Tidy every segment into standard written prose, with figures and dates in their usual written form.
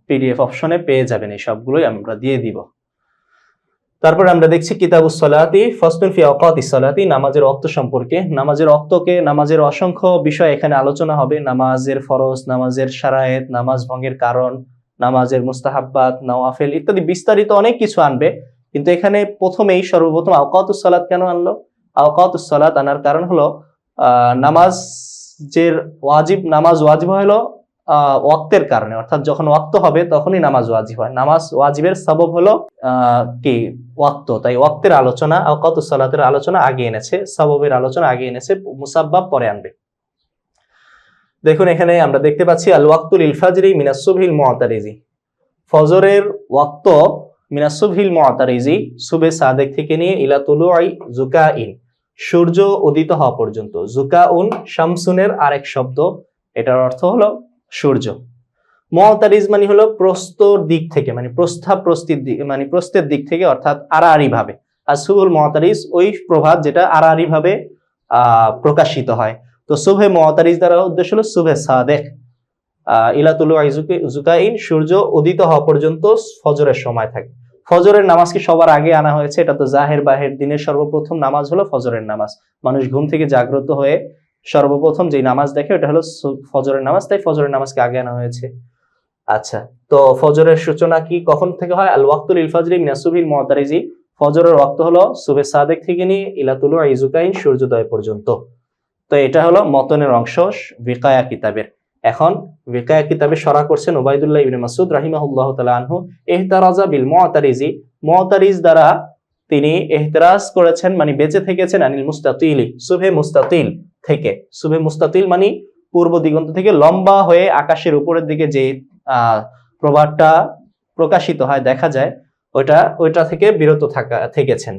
PDF অপশনে পেয়ে যাবেন, এই সবগুলোই আমরা দিয়ে দিব। তারপরে আমরা দেখছি কিতাবুস সালাতি ফাসলুন ফি আওকাতিস সালাতি, নামাজের ওয়াক্ত সম্পর্কে। নামাজের অসংখ্য বিষয় এখানে আলোচনা হবে। নামাজের ফরজ, নামাজের শারায়েত, নামাজ ভঙ্গের কারণ, নামাজের মুস্তাহাব্বাত, নওয়াফিল ইত্যাদি বিস্তারিত অনেক কিছু আনবে। কিন্তু এখানে সর্বপ্রথম আওকাতুস সালাত কেন আনলো? আওকাতুস সালাত আনার কারণ হলো নামাজ ওয়াজিব হলো ওয়াক্তের কারণে, অর্থাৎ যখন ওয়াক্ত হবে তখনই নামাজ ওয়াজিব হয়। নামাজ ওয়াজিবের সবব হলো কি ওয়াক্ত, তাই ওয়াক্তের আলোচনা, আওকাতুস সালাতের আলোচনা আগে এনেছে, সববের আলোচনা আগে এনেছে, মুসাব্বাব পরে আনবে। দেখুন এখানে আমরা দেখতে পাচ্ছি আল ওয়াক্তুল লিল ফাজরি মিনাস সুবহিল মুআতারিজি, ফজরের ওয়াক্ত মিনাস সুবহিল মুআতারিজি, সুবে সাদেক থেকে নিয়ে ইলা তুলুই জুকাইন, সূর্য উদিত হওয়া পর্যন্ত। জুকাউন শামসুনের আরেক শব্দ, এটার অর্থ হলো সূর্য। মুআতারিজ মানে হলো প্রস্তর দিক থেকে, মানে প্রস্থের দিক থেকে, অর্থাৎ আড়াআড়ি ভাবে। আর সুবুল মুআতারিজ ওই প্রভাত যেটা আড়াআড়ি ভাবে প্রকাশিত হয়। তো সুবহে মুআতারিজ দ্বারা উদ্দেশ্য হলো সুবহে সাদেক, ইলা তুলুই জুকাইন, সূর্য উদিত হওয়া পর্যন্ত ফজরের সময় থাকে। ফজরের নামাজকে সবার আগে আনা হয়েছে, এটা তো জাহের বাহের দিনের সর্বপ্রথম নামাজ হলো ফজরের নামাজ। মানুষ ঘুম থেকে জাগ্রত হয়ে সর্বপ্রথম যে নামাজ দেখে ওটা হলো ফজরের নামাজ, তাই ফজরের নামাজকে আগে আনা হয়েছে। আচ্ছা, তো ফজরের সূচনা কি কখন থেকে হয়? আল ওয়াক্তুল লিল ফাজরি মিনাস সুবহিল মুআতারিজি, ফজরের ওয়াক্ত হলো সুবে সাদেক থেকে নিয়ে ইলা তুলুই জুকাইন, সূর্যোদয় পর্যন্ত। তো এটা হলো মতনের অংশ ভিকায়া কিতাবের। এখন ভিকায়া কিতাবে শরা করছেন উবাইদুল্লাহ ইবনে মাসউদ রাহিমাহুল্লাহ তাআলা আনহু, ইহতারাজা বিল মুআতারিজি, মুআতারিজ দ্বারা তিনি ইহতিরাজ করেছেন, মানে বেঁচে থেকেছেন, আনিল মুস্তাতিলি, সুবহে মুস্তাতিল থেকে। সুবহে মুস্তাতিল মানে পূর্ব দিগন্ত থেকে লম্বা হয়ে আকাশের উপরের দিকে যে প্রভাবটা প্রকাশিত হয়, দেখা যায়, ওইটা থেকে বিরত থেকেছেন।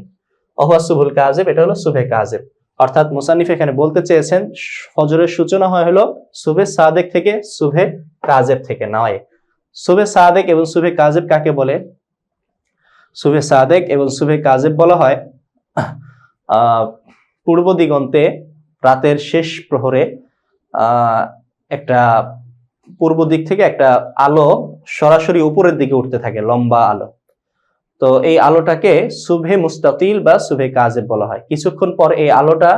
অহুয়া সুবহুল কাযিব, এটা হলো সুবহে কাযিব। অর্থাৎ মুসান্নিফ এখানে বলতে চেয়েছেন ফজরের সূচনা হয় হলো সুবহে সাদেক থেকে, সুবহে কাযিব থেকে নয়। সুবহে সাদেক এবং সুবহে কাযিব কাকে বলে? সুবহে সাদেক এবং সুবহে কাযিব বলা হয় পূর্ব দিগন্তে রাতের শেষ প্রহরে একটা পূর্ব দিক থেকে একটা আলো সরাসরি উপরের দিকে উঠতে থাকে, লম্বা আলো। তো এই আলোটাকে সুবহে মুস্তাতিল বা সুবহে কাযিব বলা হয়। কিছুক্ষণ পর এই আলোটা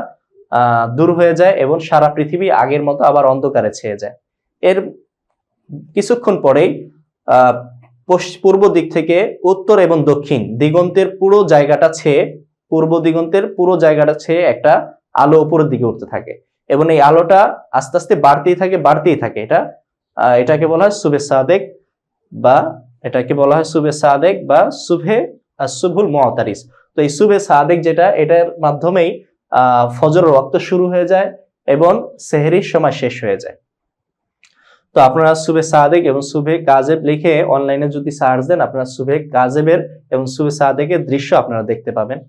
দূর হয়ে যায় এবং সারা পৃথিবী আগের মতো আবার অন্ধকারে ছেয়ে যায়। এর কিছুক্ষণ পরেই পূর্ব দিক থেকে উত্তর এবং দক্ষিণ দিগন্তের পুরো জায়গাটা ছেয়ে, পূর্ব দিগন্তের পুরো জায়গাটা ছেয়ে একটা আলো উপরের দিকে উঠতে থাকে এবং এই আলোটা আস্তে আস্তে বাড়তেই থাকে। এটাকে বলা হয় সুবহে সাদেক বা সুবহে সুবহুল মুআতারিজ। তো এই সুবহে সাদেক যেটা, এটার মাধ্যমেই ফজরের ওয়াক্ত শুরু হয়ে যায় এবং সেহরির সময় শেষ হয়ে যায়। তো আপনারা সুবহে সাদেক এবং সুবহে কাযিব লিখে অনলাইনে যদি সার্চ দেন, আপনারা সুবহে কাযিবের এবং সুবহে সাদেকের দৃশ্য আপনারা দেখতে পাবেন।